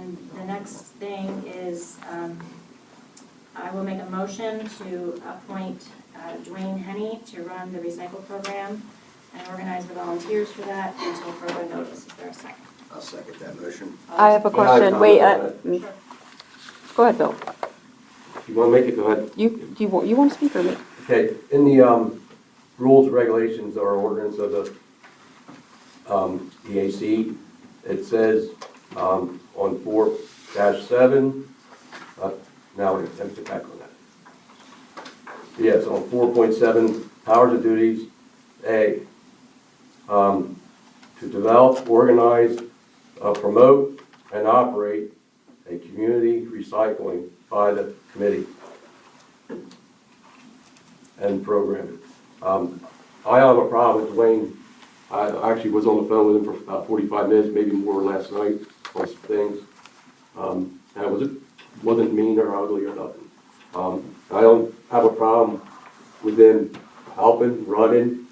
And the next thing is, I will make a motion to appoint Dwayne Henney to run the recycle program and organize the volunteers for that until further notice. Is there a second? I'll second that motion. I have a Can I have question. Wait, comment Sure. go ahead, Bill. If you want to make it, go ahead. You want to speak or me? Okay, in the rules and regulations or ordinance of the EAC, it says on 4-7, now let me get back on that. Yes, on 4.7, powers and duties, A, to develop, organize, promote, and operate a community recycling by the committee and program. I have a problem with Dwayne. I actually was on the phone with him for about 45 minutes, maybe more last night on some things. And it wasn't mean or ugly or nothing. I don't have a problem with him helping, running,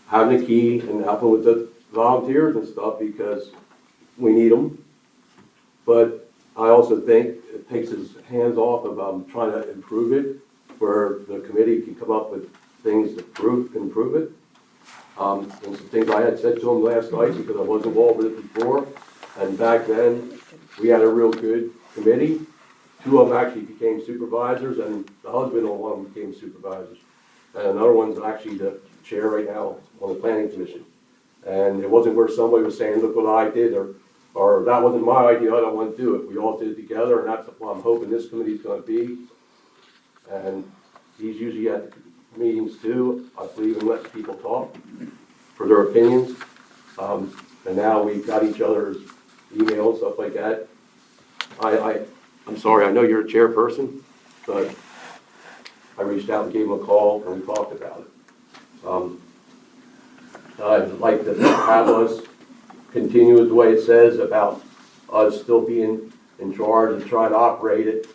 having a key, and helping with the volunteers and stuff because we need them. But I also think it takes his hands off of trying to improve it, where the committee can come up with things to improve it. And some things I had said to him last night because I was involved with it before. And back then, we had a real good committee. Two of them actually became supervisors, and the husband of one of them became supervisors. And another one's actually the chair right now on the planning commission. And it wasn't where somebody was saying, look what I did, or that wasn't my idea, I don't want to do it. We all did it together, and that's what I'm hoping this committee's going to be. And he's usually at meetings too, I believe in letting people talk for their opinions. And now we've got each other's emails, stuff like that. I'm sorry, I know you're a chairperson, but I reached out and gave him a call and we talked about it. I'd like to have us continue with the way it says about us still being in charge and trying to operate it.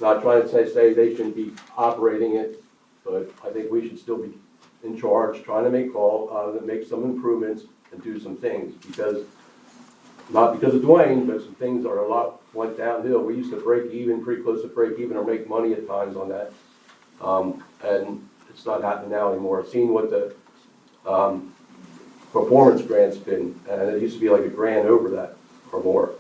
Not trying to say they shouldn't be operating it, but I think we should still be in charge, trying to make some improvements and do some things because, not because of Dwayne, but some things are a lot went downhill. We used to break even, pretty close to break even, or make money at times on that. And it's not happening now anymore. I've seen what the performance grant's been, and it used to be like $1,000 over that or more.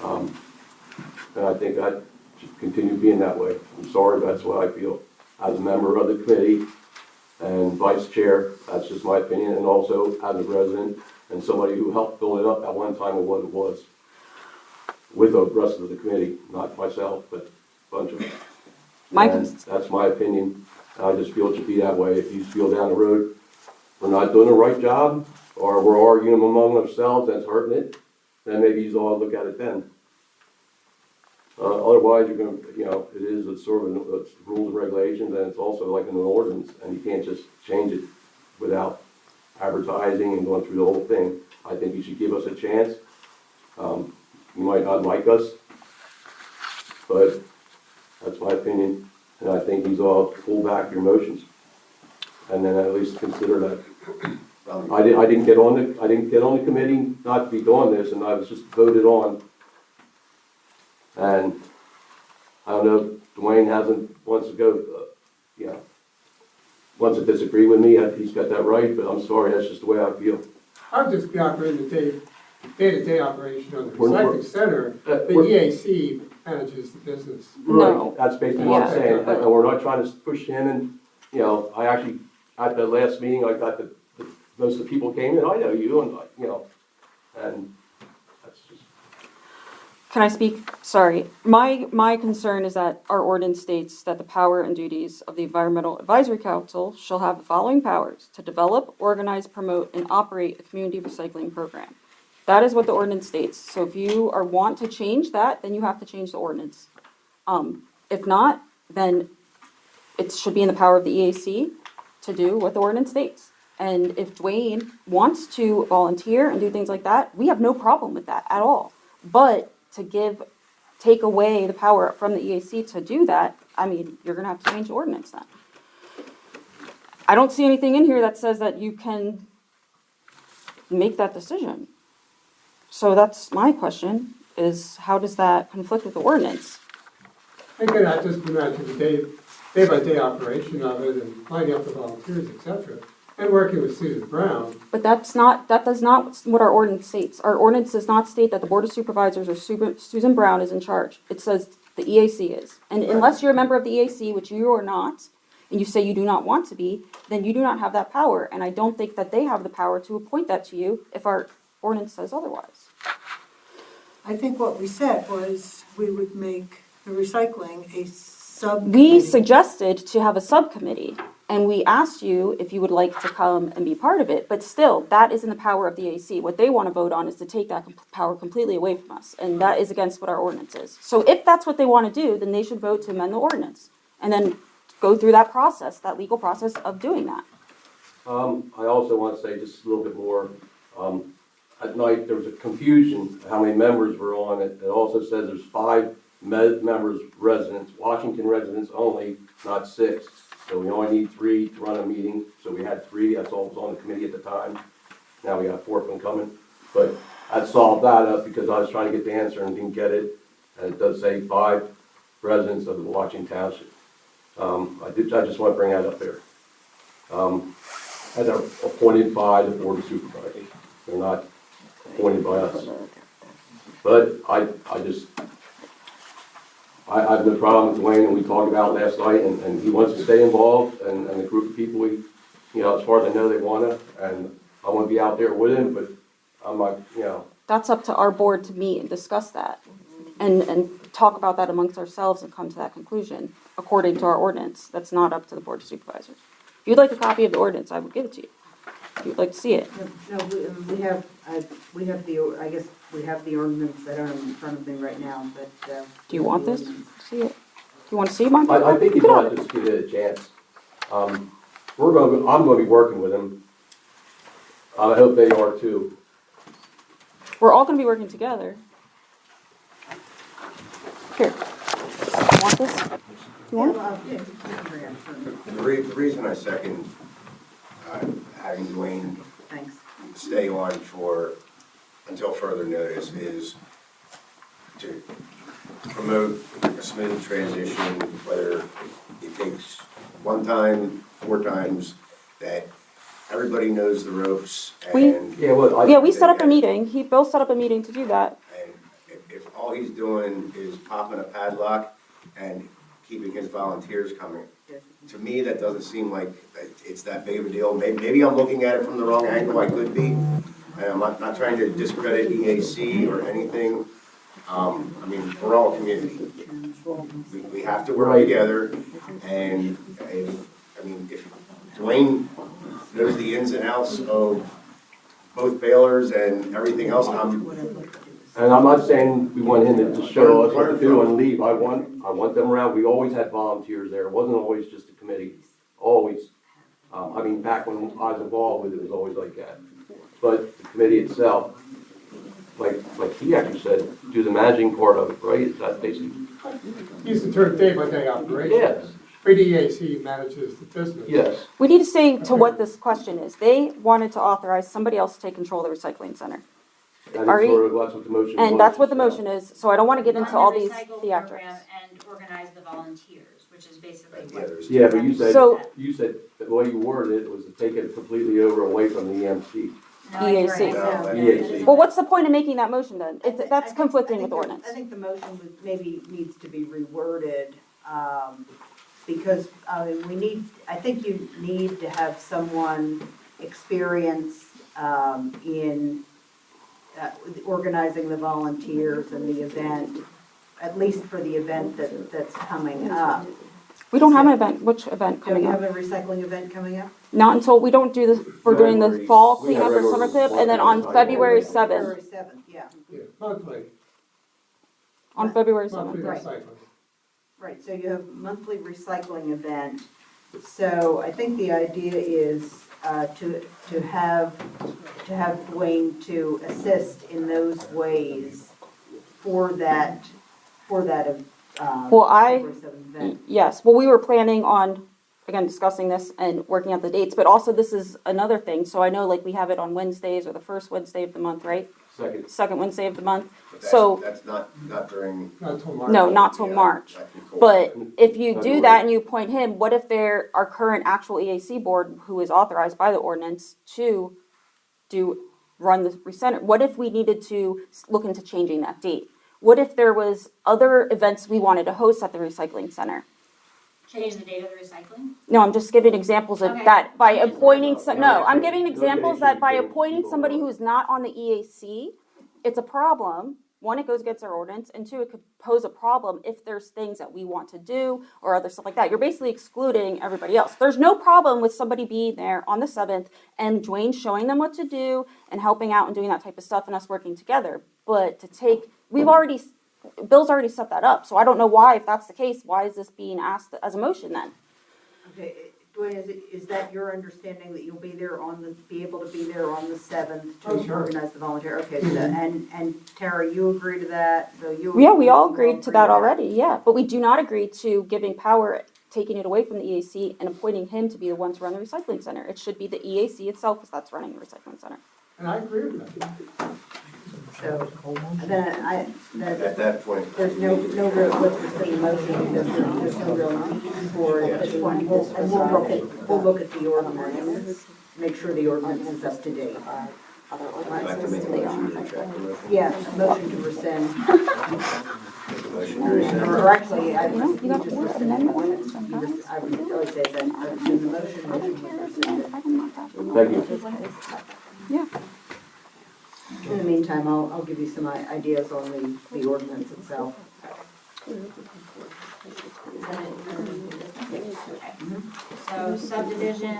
And I think that should continue being that way. I'm sorry, but that's what I feel as a member of the committee and vice chair. That's just my opinion, and also as a resident and somebody who helped build it up at one time of what it was with the rest of the committee, not myself, but a bunch of them. That's my opinion. I just feel it should be that way. If you feel down the road we're not doing the right job, or we're arguing among ourselves, that's hurting it, then maybe you all look at it then. Otherwise, you're going to, it is a sort of rules and regulations, and it's also like an ordinance, and you can't just change it without advertising and going through the whole thing. I think you should give us a chance. You might not like us, but that's my opinion, and I think he's all pull back your motions, and then at least consider that. I didn't get on the committee not to be doing this, and I was just voted on. And I don't know if Dwayne wants to disagree with me. He's got that right, but I'm sorry, that's just the way I feel. I'll just be operating the day-to-day operation on the recycling center. The EAC manages the business. No. Right, that's basically what I'm saying. And we're not trying to push him, and, I actually, at the last meeting, I got most of the people came in, I know you, and, and that's just. Can I speak? Sorry. My concern is that our ordinance states that the power and duties of the Environmental Advisory Council shall have the following powers: to develop, organize, promote, and operate a community recycling program. That is what the ordinance states. So if you want to change that, then you have to change the ordinance. If not, then it should be in the power of the EAC to do what the ordinance states. And if Dwayne wants to volunteer and do things like that, we have no problem with that at all. But to take away the power from the EAC to do that, I mean, you're going to have to change the ordinance then. I don't see anything in here that says that you can make that decision. So that's my question. is how does that conflict with the ordinance? Again, I just imagine the day-by-day operation of it and finding out the volunteers, et cetera, and working with Susan Brown. But that does not what our ordinance states. Our ordinance does not state that the Board of Supervisors or Susan Brown is in charge. It says the EAC is. And unless you're a member of the EAC, which you are not, and you say you do not want to be, then you do not have that power. And I don't think that they have the power to appoint that to you if our ordinance says otherwise. I think what we said was we would make the recycling a subcommittee. We suggested to have a subcommittee, and we asked you if you would like to come and be part of it, but still, that is in the power of the AC. What they want to vote on is to take that power completely away from us, and that is against what our ordinance is. So if that's what they want to do, then they should vote to amend the ordinance, and then go through that process, that legal process of doing that. I also want to say just a little bit more. At night, there was a confusion how many members were on it. It also says there's 5 members residents, Washington residents only, not 6. So we only need 3 to run a meeting. So we had 3, that's all was on the committee at the time. Now we got a 4th one coming. But I solved that up because I was trying to get the answer and didn't get it. And it does say 5 residents of the Washington Township. I just want to bring that up there. And they're appointed by the Board of Supervisors. They're not appointed by us. But I have no problem with Dwayne, and we talked about it last night, and he wants to stay involved, and the group of people, as far as I know, they want to, and I want to be out there with him, but I'm like, That's up to our board to meet and discuss that, and talk about that amongst ourselves and come to that conclusion, according to our ordinance. That's not up to the Board of Supervisors. If you'd like a copy of the ordinance, I would give it to you. If you'd like to see it. No, we have the ordinance that are in front of me right now, but. Do you want this? See it? Do you want to see mine? I think he's ought to just give it a chance. I'm going to be working with him. I hope they are too. We're all going to be working together. Here. You want this? You want it? The reason I second having Dwayne Thanks. stay on until further notice is to promote a smooth transition, whether it takes 1 time, 4 times, that everybody knows the ropes. And we set up a meeting. Bill set up a meeting to do that. And if all he's doing is popping a padlock and keeping his volunteers coming, to me, that doesn't seem like it's that big of a deal. Maybe I'm looking at it from the wrong angle, I could be. And I'm not trying to discredit EAC or anything. We're all a community. We have to work together. And if Dwayne knows the ins and outs of both bailers and everything else, And I'm not saying we want him to just show us what to do and leave. I want them around. We always had volunteers there. It wasn't always just a committee. Always. Back when I was involved with it, it was always like that. But the committee itself, like he actually said, do the managing part of it, right? Is that basically? Use the term day-by-day operation. Yes. But EAC manages the business. Yes. We need to say to what this question is. They wanted to authorize somebody else to take control of the recycling center. That's Are you- what the motion And was. that's what the motion is, so I don't want to get into Run all the these recycle theatrics. program and organize the volunteers, which is basically Yeah, what. there's- Yeah, but So- you said the way you worded it was to take it completely over away from the EMC. No, you're EAC. right. No, EAC. Well, what's the point of making that motion then? I think- That's conflicting I with think ordinance. I think the motion maybe needs to be reworded, because, I think you need to have someone experienced, in organizing the volunteers and the event, at least for the event that's coming up. We don't have an event. Which event Do we coming have up? a recycling event coming up? Not until, we don't do this, we're doing the fall We have cleanup or summer regular cleanup, and then on February 7th. February 7th, yeah. Yeah, monthly. On February Monthly 7th. Right. recycling. Right, so you have monthly recycling event. So I think the idea is to have Dwayne to assist in those ways for that Well, February 7th event. Yes, well, we were planning on, again, discussing this and working out the dates, but also this is another thing. So I know like we have it on Wednesdays or the first Wednesday of the month, right? second Wednesday of the month. But So, that's not during. Not till March. no, not till Yeah, March. that can be cold. But if you Not do really. that and you appoint him, what if there, our current actual EAC board, who is authorized by the ordinance to run the recenter, what if we needed to look into changing that date? What if there was other events we wanted to host at the recycling center? Change the date of the recycling? No, I'm just giving examples of Okay. that by I'm just- appointing, No, no, I'm no, giving no, examples yeah, that by you appointing can't somebody go who's not on the EAC, it's a problem. One, it goes against our ordinance, and two, it could pose a problem if there's things that we want to do or other stuff like that. You're basically excluding everybody else. There's no problem with somebody being there on the 7th and Dwayne showing them what to do and helping out and doing that type of stuff and us working together. But Bill's already set that up, so I don't know why, if that's the case, why is this being asked as a motion then? Okay, Dwayne, is that your understanding that you'll be able to be there on the 7th Oh, to sure. organize the volunteer? Okay, so, and Tara, you agree to that? So you. Yeah, we all you agreed to that already, yeah, but we do not agree to giving power, taking it away from the EAC and appointing him to be the one to run the recycling center. It should be the EAC itself that's running the recycling center. And I agree with that. So, then At that point. there's no real, let's rescind the motion, there's no real need for this one, and we'll look at the ordinance, make sure the ordinance is up to date. I have to make a motion to retract the motion. Yeah, motion to rescind, Motion to rescind. or actually, I No, you got just to rescind amend the the ordinance motion. sometimes. I would always say that, I rescind the motion was rescinded. Thank you. Yeah. In the meantime, I'll give you some ideas on the ordinance itself. So subdivision,